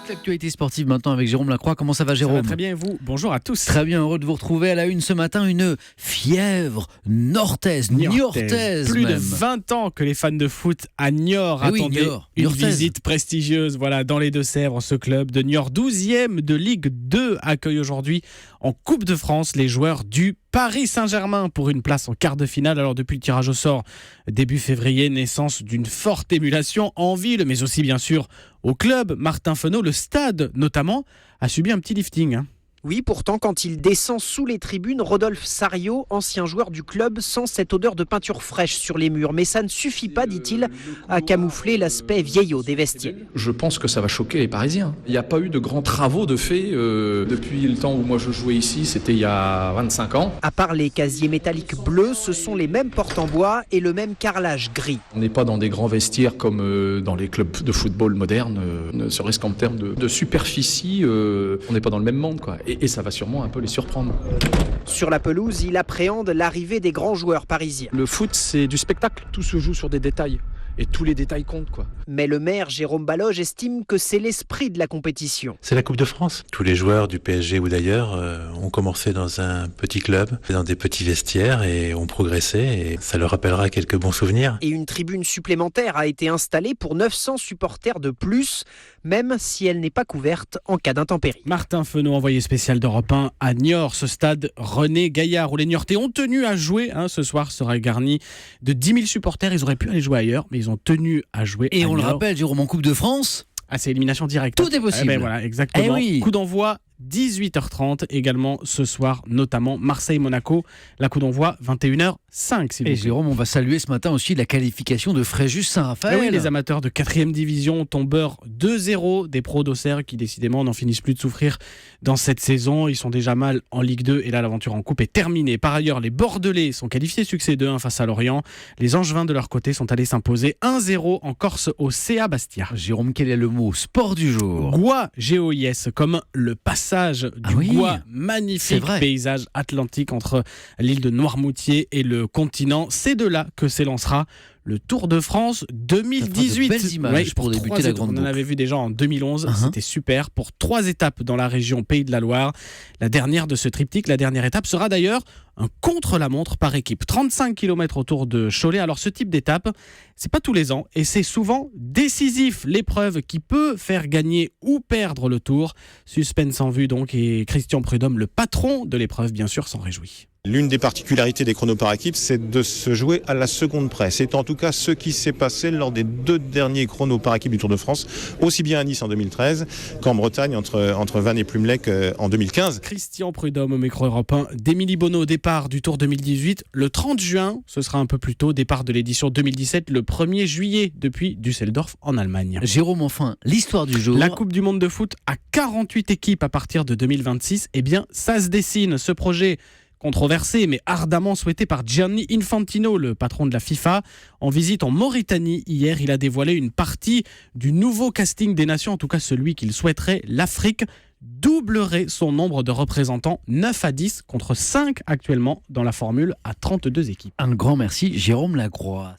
Toute l'actualité sportive maintenant avec Jérôme Lacroix. Comment ça va, Jérôme ? Ça va très bien et vous ? Bonjour à tous. Très bien, heureux de vous retrouver à la une ce matin. Une fièvre niortaise. Plus même. de 20 ans que les fans de foot à Niort attendaient une visite prestigieuse. Voilà, dans les Deux-Sèvres, ce club de Niort, 12e de Ligue 2, accueille aujourd'hui en Coupe de France les joueurs du Paris Saint-Germain pour une place en quart de finale. Alors depuis le tirage au sort début février, naissance d'une forte émulation en ville, mais aussi bien sûr au club. Martin Fenot, le stade notamment, a subi un petit lifting. Oui, pourtant, quand il descend sous les tribunes, Rodolphe Sarriot, ancien joueur du club, sent cette odeur de peinture fraîche sur les murs. Mais ça ne suffit pas, dit-il, à camoufler l'aspect vieillot des vestiaires. Je pense que ça va choquer les Parisiens. Il n'y a pas eu de grands travaux de fait depuis le temps où moi je jouais ici, c'était il y a 25 ans. À part les casiers métalliques bleus, ce sont les mêmes portes en bois et le même carrelage gris. On n'est pas dans des grands vestiaires comme dans les clubs de football modernes, ne serait-ce qu'en termes de superficie, on n'est pas dans le même monde, quoi. Et ça va sûrement un peu les surprendre. Sur la pelouse, il appréhende l'arrivée des grands joueurs parisiens. Le foot, c'est du spectacle. Tout se joue sur des détails. Et tous les détails comptent, quoi. Mais le maire Jérôme Baloge estime que c'est l'esprit de la compétition. C'est la Coupe de France. Tous les joueurs du PSG ou d'ailleurs ont commencé dans un petit club, dans des petits vestiaires et ont progressé. Et ça leur rappellera quelques bons souvenirs. Et une tribune supplémentaire a été installée pour 900 supporters de plus, même si elle n'est pas couverte en cas d'intempérie. Martin Fenot, envoyé spécial d'Europe 1 à Niort, ce stade René Gaillard où les Niortais ont tenu à jouer. Ce soir sera garni de 10 000 supporters. Ils auraient pu aller jouer ailleurs, mais ils ont tenu à jouer. Et à on Niort. le rappelle, Jérôme, en Coupe de France, c'est élimination directe. tout est possible. Voilà, exactement. Oui. Coup d'envoi 18h30 également ce soir, notamment Marseille-Monaco. La coup d'envoi 21h05. S'il vous Et plaît. Jérôme, on va saluer ce matin aussi la qualification de Fréjus Saint-Raphaël. Oui, les amateurs de 4e division tombeurs 2-0 des pros d'Auxerre qui décidément n'en finissent plus de souffrir dans cette saison. Ils sont déjà mal en Ligue 2 et là l'aventure en coupe est terminée. Par ailleurs, les Bordelais sont qualifiés succès 2-1 face à Lorient. Les Angevins de leur côté sont allés s'imposer 1-0 en Corse au CA Bastia. Jérôme, quel est le mot sport du jour ? Gois, GOIS, comme le passage du Gois, magnifique paysage atlantique entre l'île de Noirmoutier et le continent. C'est de là que s'élancera le Tour de France 2018. De belles images pour débuter la grande boucle. On en avait vu déjà en 2011, c'était super, pour 3 étapes dans la région Pays de la Loire. La dernière de ce triptyque, la dernière étape sera d'ailleurs un contre-la-montre par équipe. 35 km autour de Cholet. Alors ce type d'étape, c'est pas tous les ans et c'est souvent décisif. L'épreuve qui peut faire gagner ou perdre le Tour. Suspense en vue donc, et Christian Prudhomme, le patron de l'épreuve, bien sûr, s'en réjouit. L'une des particularités des chronos par équipe, c'est de se jouer à la seconde près. C'est en tout cas ce qui s'est passé lors des 2 derniers chronos par équipe du Tour de France, aussi bien à Nice en 2013 qu'en Bretagne entre Vannes et Plumelec en 2015. Christian Prudhomme au micro Europe 1 d'Émilie Bonneau, départ du Tour 2018 le 30 juin, ce sera un peu plus tôt, départ de l'édition 2017 le 1er juillet depuis Düsseldorf en Allemagne. Jérôme, enfin, l'histoire du jour. La Coupe du Monde de foot à 48 équipes à partir de 2026, eh bien ça se dessine. Ce projet controversé mais ardemment souhaité par Gianni Infantino, le patron de la FIFA. En visite en Mauritanie hier, il a dévoilé une partie du nouveau casting des nations, en tout cas celui qu'il souhaiterait. L'Afrique doublerait son nombre de représentants, 9 à 10 contre 5 actuellement dans la formule à 32 équipes. Un grand merci, Jérôme Lacroix.